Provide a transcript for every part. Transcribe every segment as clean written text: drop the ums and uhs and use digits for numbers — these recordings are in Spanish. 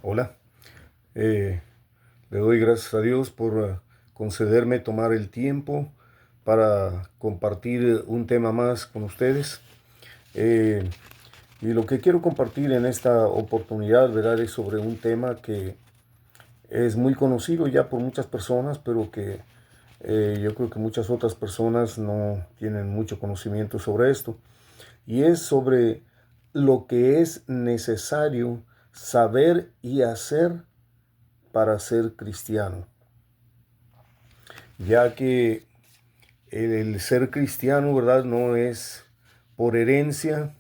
Hola, le doy gracias a Dios por concederme tomar el tiempo para compartir un tema más con ustedes. Y lo que quiero compartir en esta oportunidad, ¿verdad?, es sobre un tema que es muy conocido ya por muchas personas, pero que yo creo que muchas otras personas no tienen mucho conocimiento sobre esto. Y es sobre lo que es necesario saber y hacer para ser cristiano, ya que el ser cristiano, ¿verdad?, no es por herencia.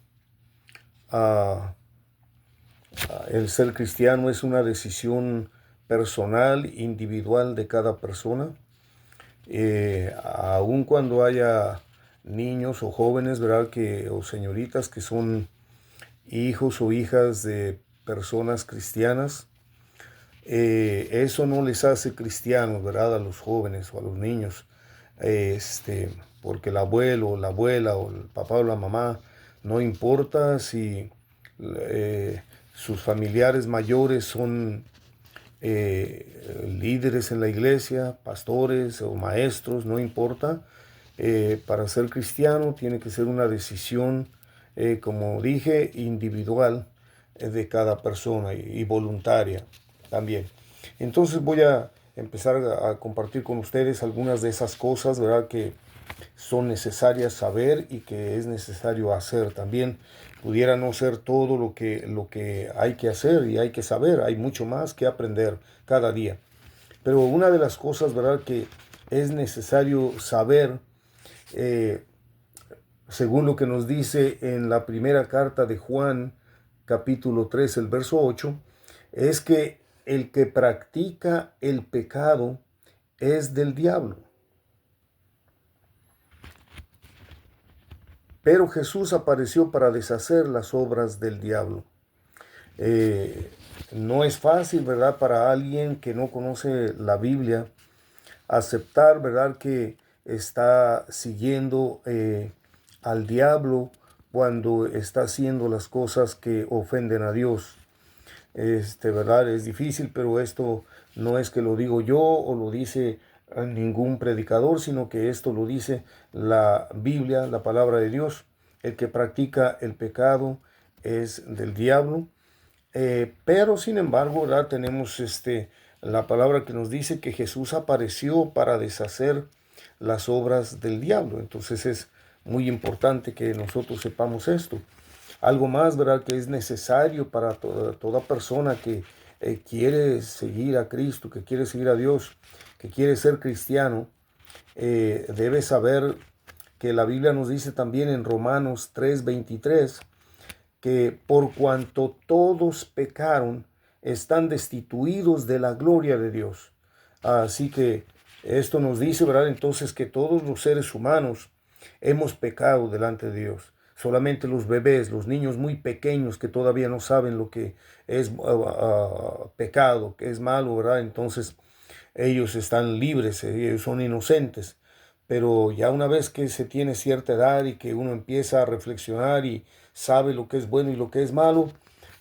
ah, el ser cristiano es una decisión personal, individual de cada persona. Aun cuando haya niños o jóvenes, ¿verdad?, o señoritas que son hijos o hijas de personas cristianas, eso no les hace cristianos, ¿verdad?, a los jóvenes o a los niños, porque el abuelo o la abuela o el papá o la mamá, no importa si eh, sus familiares mayores son líderes en la iglesia, pastores o maestros, no importa. Para ser cristiano tiene que ser una decisión, como dije, individual de cada persona y voluntaria también. Entonces voy a empezar a compartir con ustedes algunas de esas cosas, ¿verdad?, que son necesarias saber y que es necesario hacer también. Pudiera no ser todo lo que hay que hacer y hay que saber, hay mucho más que aprender cada día. Pero una de las cosas, ¿verdad?, que es necesario saber, eh, según lo que nos dice en la primera carta de Juan, capítulo 3, el verso 8, es que el que practica el pecado es del diablo. Pero Jesús apareció para deshacer las obras del diablo. Eh, no es fácil, ¿verdad?, para alguien que no conoce la Biblia aceptar, ¿verdad?, que está siguiendo al diablo cuando está haciendo las cosas que ofenden a Dios. ¿Verdad? Es difícil, pero esto no es que lo digo yo o lo dice ningún predicador, sino que esto lo dice la Biblia, la palabra de Dios. El que practica el pecado es del diablo. Pero sin embargo, ¿verdad?, tenemos la palabra que nos dice que Jesús apareció para deshacer las obras del diablo. Entonces es muy importante que nosotros sepamos esto. Algo más, ¿verdad?, que es necesario para toda persona que quiere seguir a Cristo, que quiere seguir a Dios, que quiere ser cristiano, debe saber que la Biblia nos dice también en Romanos 3:23 que por cuanto todos pecaron, están destituidos de la gloria de Dios. Así que esto nos dice, ¿verdad?, entonces que todos los seres humanos hemos pecado delante de Dios. Solamente los bebés, los niños muy pequeños que todavía no saben lo que es pecado, que es malo, ¿verdad? Entonces ellos están libres, ellos son inocentes. Pero ya una vez que se tiene cierta edad y que uno empieza a reflexionar y sabe lo que es bueno y lo que es malo,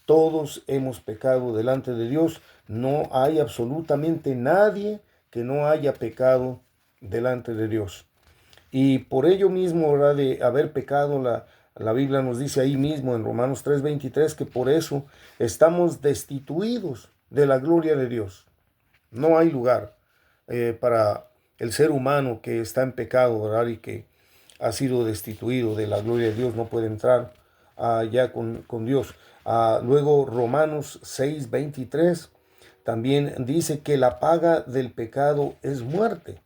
todos hemos pecado delante de Dios. No hay absolutamente nadie que no haya pecado delante de Dios. Y por ello mismo, ¿verdad?, de haber pecado, la Biblia nos dice ahí mismo en Romanos 3:23 que por eso estamos destituidos de la gloria de Dios. No hay lugar para el ser humano que está en pecado, ¿verdad?, y que ha sido destituido de la gloria de Dios, no puede entrar ya con Dios. Luego Romanos 6:23 también dice que la paga del pecado es muerte.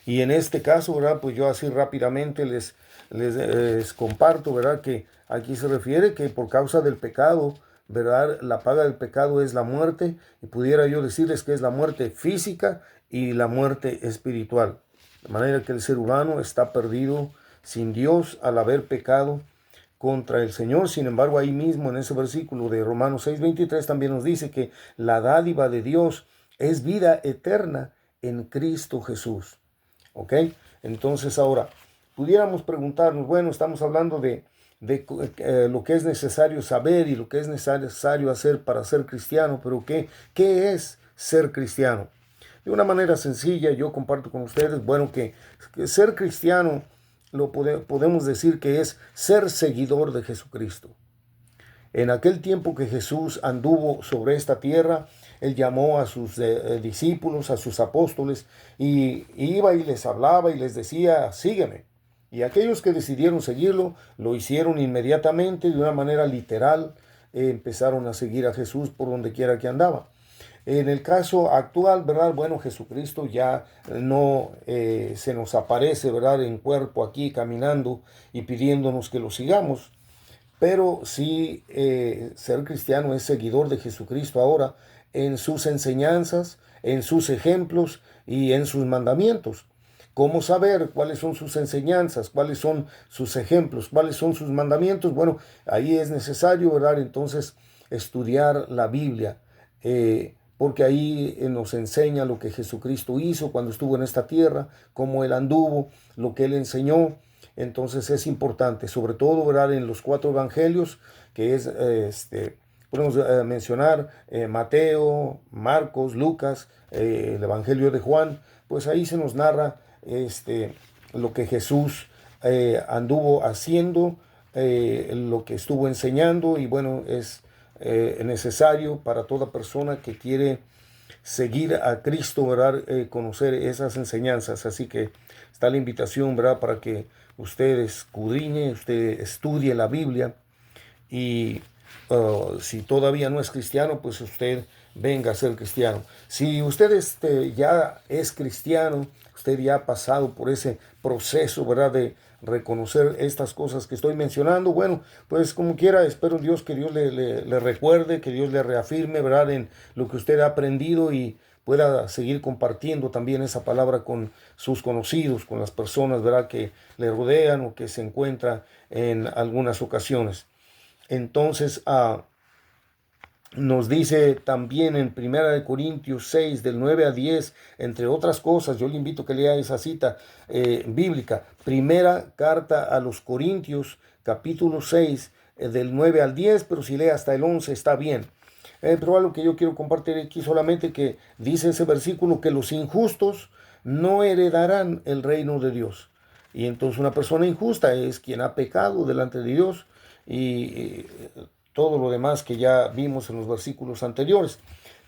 Y en este caso, ¿verdad?, pues yo así rápidamente les comparto, ¿verdad?, que aquí se refiere que por causa del pecado, ¿verdad?, la paga del pecado es la muerte, y pudiera yo decirles que es la muerte física y la muerte espiritual. De manera que el ser humano está perdido sin Dios al haber pecado contra el Señor. Sin embargo, ahí mismo en ese versículo de Romanos 6:23 también nos dice que la dádiva de Dios es vida eterna en Cristo Jesús. ¿Ok? Entonces ahora, pudiéramos preguntarnos, bueno, estamos hablando de lo que es necesario saber y lo que es necesario hacer para ser cristiano, pero ¿qué es ser cristiano? De una manera sencilla, yo comparto con ustedes, bueno, que ser cristiano podemos decir que es ser seguidor de Jesucristo. En aquel tiempo que Jesús anduvo sobre esta tierra, Él llamó a sus discípulos, a sus apóstoles, y iba y les hablaba y les decía, sígueme. Y aquellos que decidieron seguirlo, lo hicieron inmediatamente, de una manera literal, empezaron a seguir a Jesús por donde quiera que andaba. En el caso actual, ¿verdad? Bueno, Jesucristo ya no se nos aparece, ¿verdad? En cuerpo aquí caminando y pidiéndonos que lo sigamos. Pero sí, ser cristiano es seguidor de Jesucristo ahora en sus enseñanzas, en sus ejemplos y en sus mandamientos. ¿Cómo saber cuáles son sus enseñanzas, cuáles son sus ejemplos, cuáles son sus mandamientos? Bueno, ahí es necesario, ¿verdad? Entonces, estudiar la Biblia, porque ahí nos enseña lo que Jesucristo hizo cuando estuvo en esta tierra, cómo Él anduvo, lo que Él enseñó. Entonces es importante, sobre todo, ¿verdad? En los 4 evangelios, que es, podemos mencionar Mateo, Marcos, Lucas, el evangelio de Juan, pues ahí se nos narra lo que Jesús anduvo haciendo, lo que estuvo enseñando, y bueno, es necesario para toda persona que quiere seguir a Cristo, ¿verdad? Conocer esas enseñanzas. Así que está la invitación, ¿verdad? Para que usted escudriñe, usted estudie la Biblia, y si todavía no es cristiano, pues usted venga a ser cristiano. Si usted ya es cristiano, usted ya ha pasado por ese proceso, ¿verdad? De reconocer estas cosas que estoy mencionando, bueno, pues como quiera, espero en Dios que Dios le recuerde, que Dios le reafirme, ¿verdad? En lo que usted ha aprendido, y pueda seguir compartiendo también esa palabra con sus conocidos, con las personas, ¿verdad?, que le rodean o que se encuentra en algunas ocasiones. Entonces, nos dice también en 1 Corintios 6, del 9 a 10, entre otras cosas, yo le invito a que lea esa cita bíblica. Primera carta a los Corintios, capítulo 6, del 9 al 10, pero si lee hasta el 11 está bien. Pero algo que yo quiero compartir aquí solamente, que dice ese versículo que los injustos no heredarán el reino de Dios. Y entonces una persona injusta es quien ha pecado delante de Dios, y todo lo demás que ya vimos en los versículos anteriores.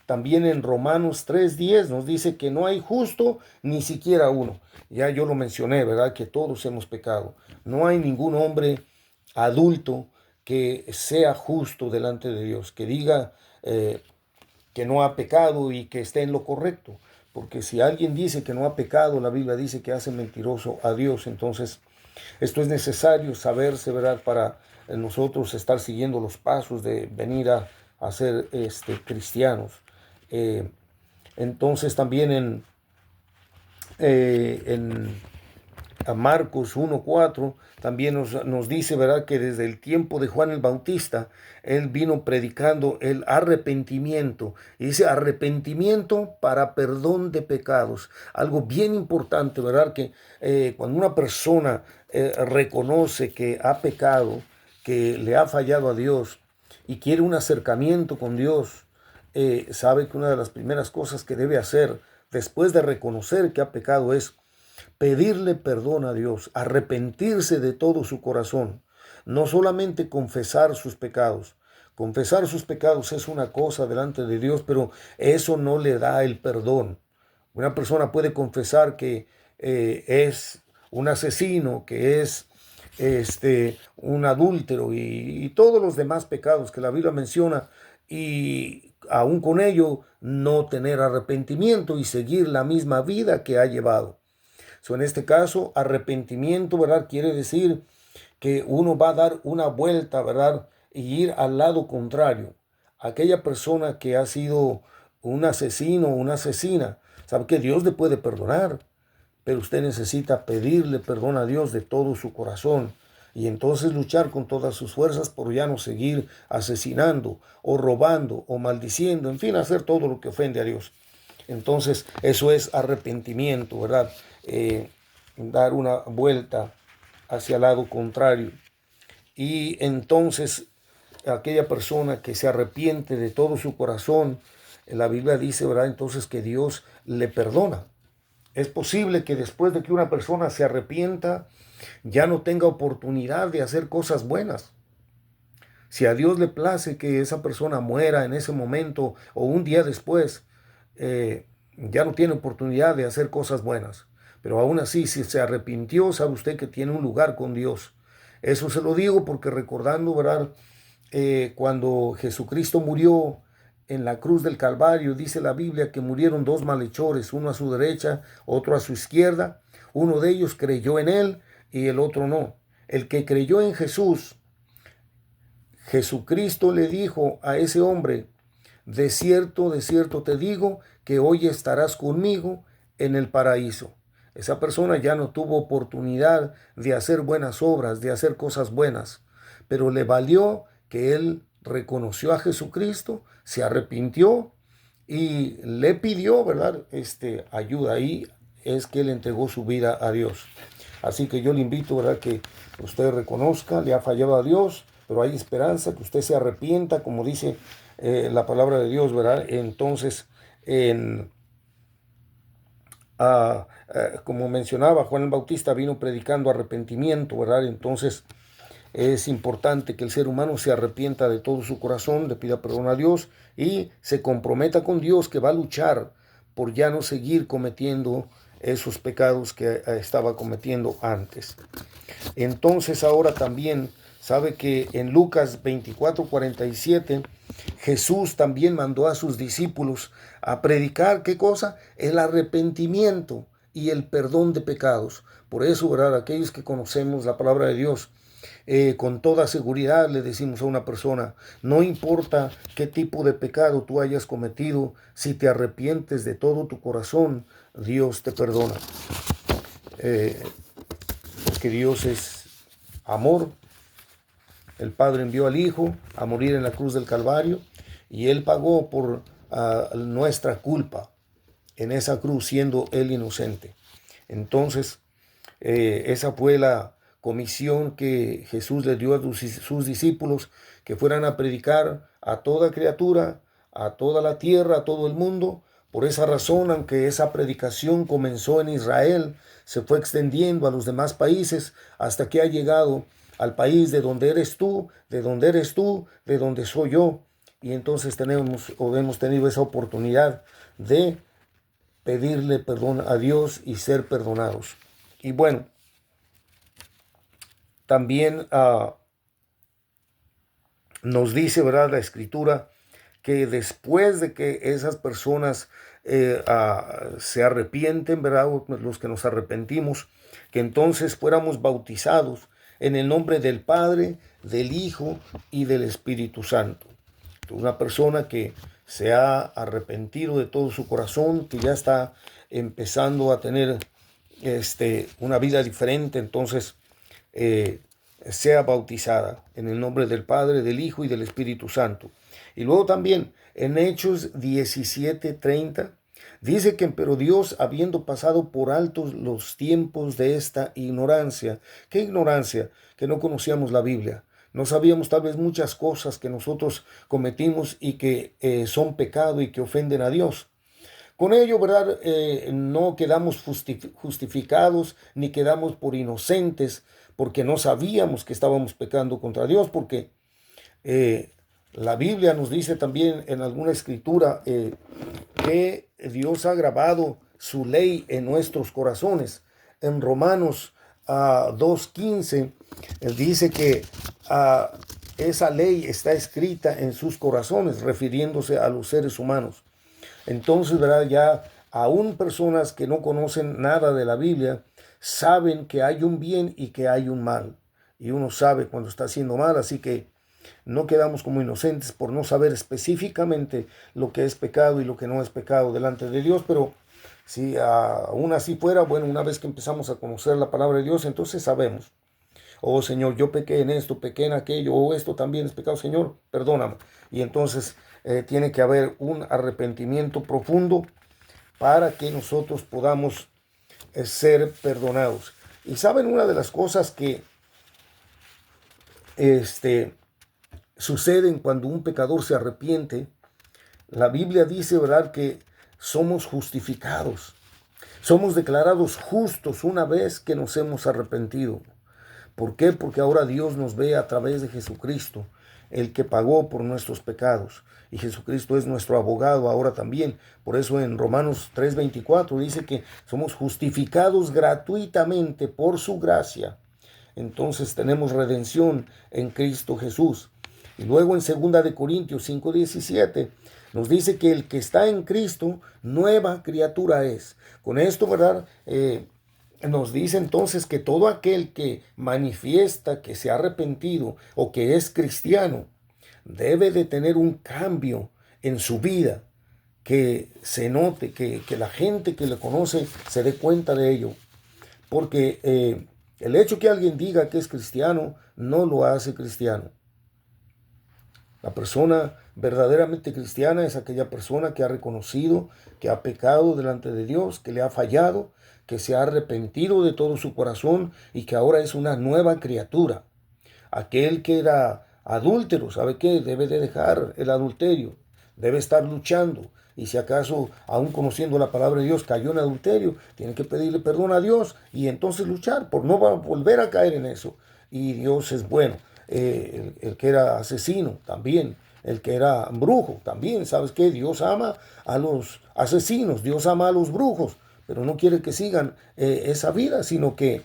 También en Romanos 3:10 nos dice que no hay justo ni siquiera uno. Ya yo lo mencioné, ¿verdad? Que todos hemos pecado. No hay ningún hombre adulto que sea justo delante de Dios, que diga que no ha pecado y que esté en lo correcto. Porque si alguien dice que no ha pecado, la Biblia dice que hace mentiroso a Dios. Entonces, esto es necesario saberse, ¿verdad?, para nosotros estar siguiendo los pasos de venir a ser cristianos. Entonces también en Marcos 1:4 también nos dice, ¿verdad?, que desde el tiempo de Juan el Bautista, él vino predicando el arrepentimiento. Y dice arrepentimiento para perdón de pecados. Algo bien importante, ¿verdad?, que cuando una persona reconoce que ha pecado, que le ha fallado a Dios y quiere un acercamiento con Dios, sabe que una de las primeras cosas que debe hacer después de reconocer que ha pecado es pedirle perdón a Dios, arrepentirse de todo su corazón, no solamente confesar sus pecados. Confesar sus pecados es una cosa delante de Dios, pero eso no le da el perdón. Una persona puede confesar que es un asesino, que es un adúltero y todos los demás pecados que la Biblia menciona, y aún con ello no tener arrepentimiento y seguir la misma vida que ha llevado. En este caso, arrepentimiento, ¿verdad?, quiere decir que uno va a dar una vuelta, ¿verdad?, y ir al lado contrario. Aquella persona que ha sido un asesino o una asesina, sabe que Dios le puede perdonar, pero usted necesita pedirle perdón a Dios de todo su corazón, y entonces luchar con todas sus fuerzas por ya no seguir asesinando o robando o maldiciendo, en fin, hacer todo lo que ofende a Dios. Entonces, eso es arrepentimiento, ¿verdad? dar una vuelta hacia el lado contrario. Y entonces aquella persona que se arrepiente de todo su corazón, la Biblia dice, ¿verdad? Entonces que Dios le perdona. Es posible que después de que una persona se arrepienta, ya no tenga oportunidad de hacer cosas buenas. Si a Dios le place que esa persona muera en ese momento o un día después, ya no tiene oportunidad de hacer cosas buenas. Pero aún así, si se arrepintió, sabe usted que tiene un lugar con Dios. Eso se lo digo porque recordando, ¿verdad? Cuando Jesucristo murió en la cruz del Calvario, dice la Biblia que murieron dos malhechores, uno a su derecha, otro a su izquierda. Uno de ellos creyó en él y el otro no. El que creyó en Jesús, Jesucristo le dijo a ese hombre, de cierto te digo que hoy estarás conmigo en el paraíso. Esa persona ya no tuvo oportunidad de hacer buenas obras, de hacer cosas buenas, pero le valió que él reconoció a Jesucristo, se arrepintió y le pidió, ¿verdad? Ayuda. Ahí es que él entregó su vida a Dios. Así que yo le invito, ¿verdad? Que usted reconozca, le ha fallado a Dios, pero hay esperanza, que usted se arrepienta, como dice la palabra de Dios, ¿verdad? Entonces, como mencionaba, Juan el Bautista vino predicando arrepentimiento, ¿verdad? Entonces, es importante que el ser humano se arrepienta de todo su corazón, le pida perdón a Dios y se comprometa con Dios que va a luchar por ya no seguir cometiendo esos pecados que estaba cometiendo antes. Entonces ahora también sabe que en Lucas 24:47 Jesús también mandó a sus discípulos a predicar, ¿qué cosa? El arrepentimiento y el perdón de pecados. Por eso, ¿verdad? Aquellos que conocemos la palabra de Dios, con toda seguridad le decimos a una persona, no importa qué tipo de pecado tú hayas cometido, si te arrepientes de todo tu corazón, Dios te perdona. Porque Dios es amor. El Padre envió al Hijo a morir en la cruz del Calvario y Él pagó por nuestra culpa en esa cruz, siendo Él inocente. Entonces, esa fue la comisión que Jesús le dio a sus discípulos, que fueran a predicar a toda criatura, a toda la tierra, a todo el mundo. Por esa razón, aunque esa predicación comenzó en Israel, se fue extendiendo a los demás países hasta que ha llegado al país de donde eres tú, de donde eres tú, de donde soy yo. Y entonces hemos tenido esa oportunidad de pedirle perdón a Dios y ser perdonados. Y bueno, también nos dice, ¿verdad?, la Escritura, que después de que esas personas se arrepienten, ¿verdad?, los que nos arrepentimos, que entonces fuéramos bautizados en el nombre del Padre, del Hijo y del Espíritu Santo. Una persona que se ha arrepentido de todo su corazón, que ya está empezando a tener una vida diferente, entonces sea bautizada en el nombre del Padre, del Hijo y del Espíritu Santo. Y luego también en Hechos 17:30 dice que pero Dios, habiendo pasado por altos los tiempos de esta ignorancia. ¿Qué ignorancia? Que no conocíamos la Biblia. No sabíamos tal vez muchas cosas que nosotros cometimos y que son pecado y que ofenden a Dios. Con ello, ¿verdad? No quedamos justificados ni quedamos por inocentes porque no sabíamos que estábamos pecando contra Dios, porque la Biblia nos dice también en alguna escritura que Dios ha grabado su ley en nuestros corazones. En Romanos 2:15 dice que esa ley está escrita en sus corazones, refiriéndose a los seres humanos. Entonces, ¿verdad? Ya aún personas que no conocen nada de la Biblia saben que hay un bien y que hay un mal. Y uno sabe cuando está haciendo mal, así que no quedamos como inocentes por no saber específicamente lo que es pecado y lo que no es pecado delante de Dios, pero si aún así fuera, bueno, una vez que empezamos a conocer la palabra de Dios, entonces sabemos. Oh Señor, yo pequé en esto, pequé en aquello, o esto también es pecado, Señor, perdóname. Y entonces tiene que haber un arrepentimiento profundo para que nosotros podamos ser perdonados. Y saben, una de las cosas que suceden cuando un pecador se arrepiente, la Biblia dice, ¿verdad?, que somos justificados. Somos declarados justos una vez que nos hemos arrepentido. ¿Por qué? Porque ahora Dios nos ve a través de Jesucristo, el que pagó por nuestros pecados. Y Jesucristo es nuestro abogado ahora también. Por eso en Romanos 3:24 dice que somos justificados gratuitamente por su gracia. Entonces tenemos redención en Cristo Jesús. Y luego en 2 Corintios 5:17 nos dice que el que está en Cristo, nueva criatura es. Con esto, ¿verdad?, nos dice entonces que todo aquel que manifiesta que se ha arrepentido o que es cristiano, debe de tener un cambio en su vida, que se note, que la gente que le conoce se dé cuenta de ello. Porque el hecho que alguien diga que es cristiano no lo hace cristiano. La persona verdaderamente cristiana es aquella persona que ha reconocido que ha pecado delante de Dios, que le ha fallado, que se ha arrepentido de todo su corazón y que ahora es una nueva criatura. Aquel que era adúltero, ¿sabe qué? Debe de dejar el adulterio, debe estar luchando. Y si acaso, aún conociendo la palabra de Dios, cayó en adulterio, tiene que pedirle perdón a Dios y entonces luchar por no volver a caer en eso. Y Dios es bueno. El que era asesino también, el que era brujo también, ¿sabes qué? Dios ama a los asesinos, Dios ama a los brujos, pero no quiere que sigan esa vida, sino que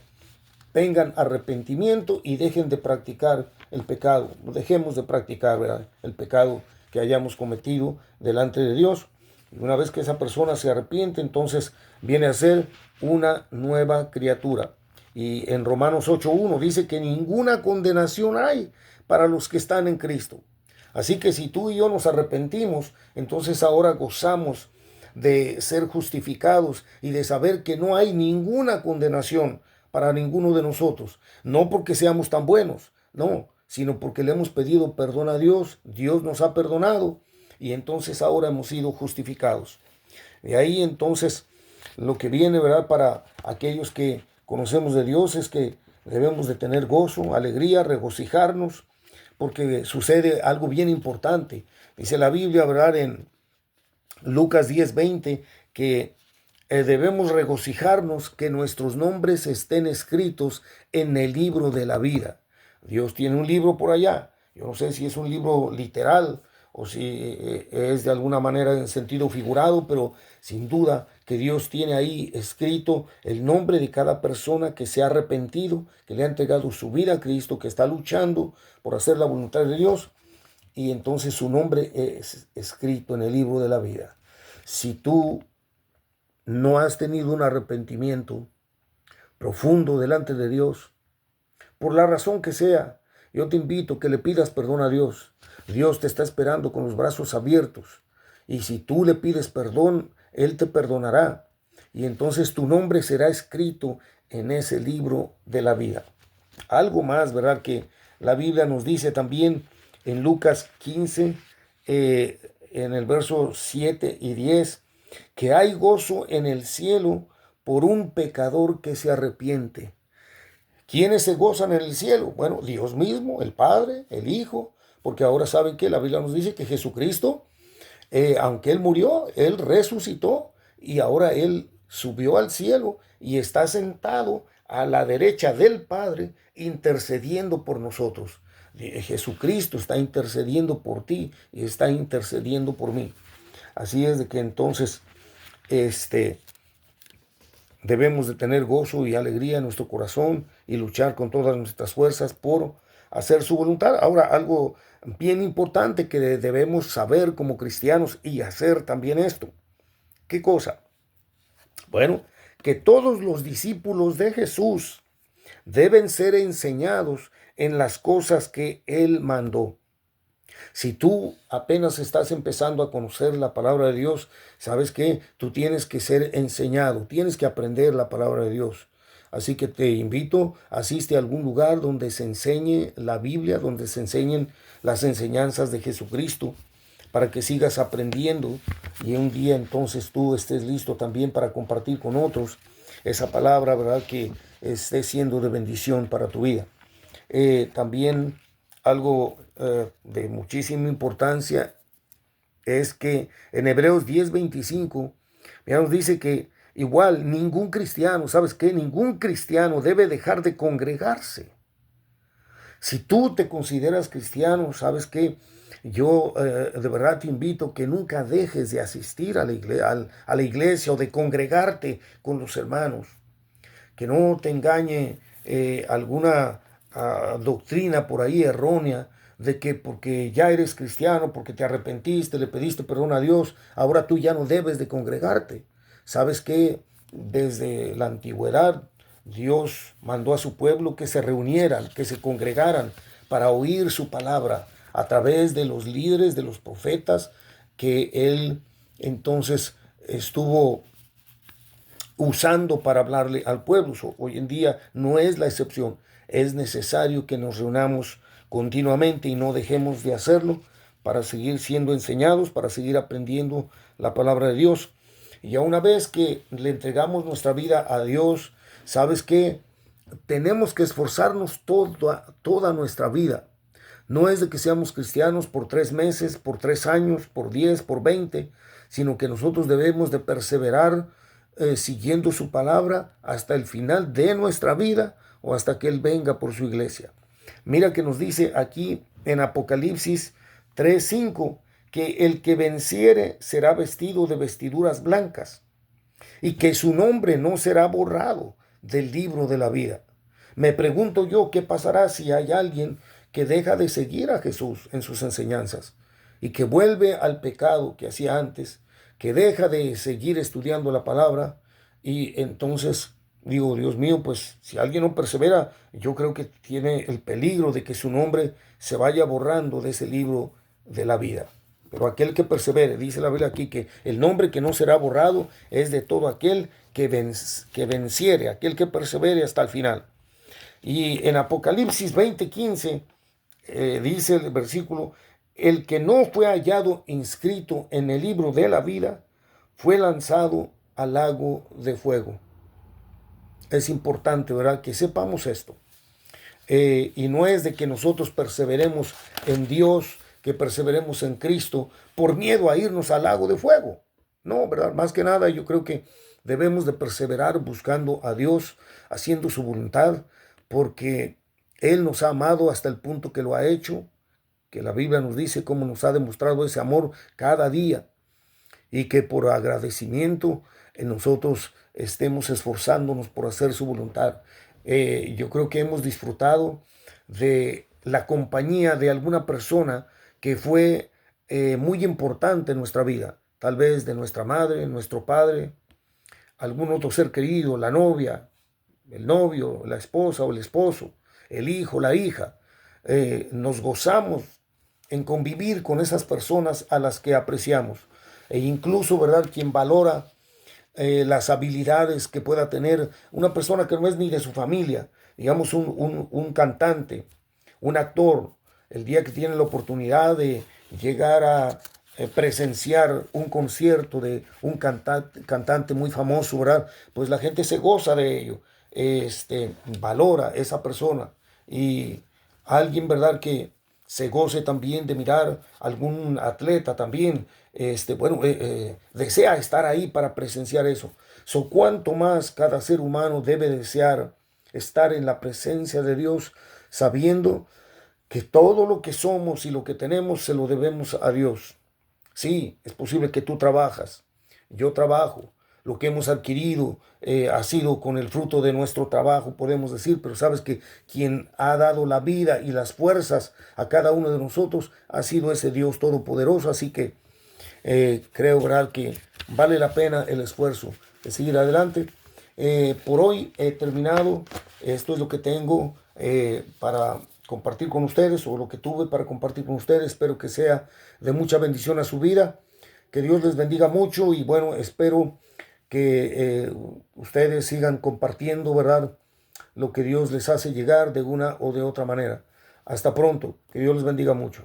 tengan arrepentimiento y dejen de practicar el pecado. Dejemos de practicar, ¿verdad?, el pecado que hayamos cometido delante de Dios. Y una vez que esa persona se arrepiente, entonces viene a ser una nueva criatura. Y en Romanos 8:1 dice que ninguna condenación hay para los que están en Cristo. Así que si tú y yo nos arrepentimos, entonces ahora gozamos de ser justificados y de saber que no hay ninguna condenación para ninguno de nosotros. No porque seamos tan buenos, no, sino porque le hemos pedido perdón a Dios. Dios nos ha perdonado y entonces ahora hemos sido justificados. De ahí entonces lo que viene, ¿verdad?, para aquellos que conocemos de Dios es que debemos de tener gozo, alegría, regocijarnos, porque sucede algo bien importante. Dice la Biblia, ¿verdad?, en Lucas 10:20, que debemos regocijarnos que nuestros nombres estén escritos en el libro de la vida. Dios tiene un libro por allá. Yo no sé si es un libro literal o si es de alguna manera en sentido figurado, pero sin duda que Dios tiene ahí escrito el nombre de cada persona que se ha arrepentido, que le ha entregado su vida a Cristo, que está luchando por hacer la voluntad de Dios, y entonces su nombre es escrito en el libro de la vida. Si tú no has tenido un arrepentimiento profundo delante de Dios, por la razón que sea, yo te invito a que le pidas perdón a Dios. Dios te está esperando con los brazos abiertos. Y si tú le pides perdón, Él te perdonará. Y entonces tu nombre será escrito en ese libro de la vida. Algo más, ¿verdad?, que la Biblia nos dice también en Lucas 15, en el verso 7 y 10, que hay gozo en el cielo por un pecador que se arrepiente. ¿Quiénes se gozan en el cielo? Bueno, Dios mismo, el Padre, el Hijo, porque ahora saben que la Biblia nos dice que Jesucristo, aunque Él murió, Él resucitó y ahora Él subió al cielo y está sentado a la derecha del Padre intercediendo por nosotros. Jesucristo está intercediendo por ti y está intercediendo por mí. Así es de que entonces debemos de tener gozo y alegría en nuestro corazón y luchar con todas nuestras fuerzas por hacer su voluntad. Ahora, algo bien importante que debemos saber como cristianos y hacer también esto. ¿Qué cosa? Bueno, que todos los discípulos de Jesús deben ser enseñados en las cosas que Él mandó. Si tú apenas estás empezando a conocer la palabra de Dios, ¿sabes qué? Tú tienes que ser enseñado, tienes que aprender la palabra de Dios. Así que te invito, asiste a algún lugar donde se enseñe la Biblia, donde se enseñen las enseñanzas de Jesucristo, para que sigas aprendiendo y un día entonces tú estés listo también para compartir con otros. esa palabra, ¿verdad?, que esté siendo de bendición para tu vida. También algo de muchísima importancia es que en Hebreos 10:25 ya nos dice que igual ningún cristiano, ¿sabes qué? Ningún cristiano debe dejar de congregarse. Si tú te consideras cristiano, ¿sabes qué? Yo de verdad te invito que nunca dejes de asistir a la iglesia o de congregarte con los hermanos. Que no te engañe alguna doctrina por ahí errónea de que porque ya eres cristiano, porque te arrepentiste, le pediste perdón a Dios, ahora tú ya no debes de congregarte. ¿Sabes qué? Desde la antigüedad Dios mandó a su pueblo que se reunieran, que se congregaran para oír su palabra a través de los líderes, de los profetas que él entonces estuvo usando para hablarle al pueblo. Hoy en día no es la excepción. Es necesario que nos reunamos continuamente y no dejemos de hacerlo para seguir siendo enseñados, para seguir aprendiendo la palabra de Dios. Y ya una vez que le entregamos nuestra vida a Dios, ¿sabes qué? Tenemos que esforzarnos toda nuestra vida. No es de que seamos cristianos por 3 meses, por 3 años, por 10, por 20, sino que nosotros debemos de perseverar siguiendo su palabra hasta el final de nuestra vida o hasta que Él venga por su iglesia. Mira que nos dice aquí en Apocalipsis 3:5 que el que venciere será vestido de vestiduras blancas y que su nombre no será borrado del libro de la vida. Me pregunto yo qué pasará si hay alguien que deja de seguir a Jesús en sus enseñanzas y que vuelve al pecado que hacía antes, que deja de seguir estudiando la palabra y entonces digo, Dios mío, pues si alguien no persevera, yo creo que tiene el peligro de que su nombre se vaya borrando de ese libro de la vida. Pero aquel que persevere, dice la Biblia aquí, que el nombre que no será borrado es de todo aquel que venciere, aquel que persevere hasta el final. Y en Apocalipsis 20:15 dice el versículo, el que no fue hallado inscrito en el libro de la vida fue lanzado al lago de fuego. Es importante, ¿verdad?, que sepamos esto. Y no es de que nosotros perseveremos en Dios, que perseveremos en Cristo por miedo a irnos al lago de fuego. No, ¿verdad? Más que nada yo creo que debemos de perseverar buscando a Dios, haciendo su voluntad, porque Él nos ha amado hasta el punto que lo ha hecho, que la Biblia nos dice cómo nos ha demostrado ese amor cada día y que por agradecimiento nosotros estemos esforzándonos por hacer su voluntad. Yo creo que hemos disfrutado de la compañía de alguna persona que fue muy importante en nuestra vida, tal vez de nuestra madre, nuestro padre, algún otro ser querido, la novia, el novio, la esposa o el esposo, el hijo, la hija. Nos gozamos en convivir con esas personas a las que apreciamos. E incluso, ¿verdad?, quien valora las habilidades que pueda tener una persona que no es ni de su familia, digamos un cantante, un actor, el día que tiene la oportunidad de llegar a presenciar un concierto de un cantante muy famoso, ¿verdad? Pues la gente se goza de ello, valora esa persona y alguien, ¿verdad?, que se goce también de mirar algún atleta también, desea estar ahí para presenciar eso. Cuanto más cada ser humano debe desear estar en la presencia de Dios, sabiendo que todo lo que somos y lo que tenemos se lo debemos a Dios. Sí, es posible que tú trabajas, yo trabajo, lo que hemos adquirido ha sido con el fruto de nuestro trabajo, podemos decir, pero sabes que quien ha dado la vida y las fuerzas a cada uno de nosotros ha sido ese Dios todopoderoso, así que creo, ¿verdad?, que vale la pena el esfuerzo de seguir adelante. Por hoy he terminado, esto es lo que tengo para compartir con ustedes, o lo que tuve para compartir con ustedes. Espero que sea de mucha bendición a su vida, que Dios les bendiga mucho y bueno, espero que ustedes sigan compartiendo, ¿verdad?, lo que Dios les hace llegar de una o de otra manera. Hasta pronto, que Dios les bendiga mucho.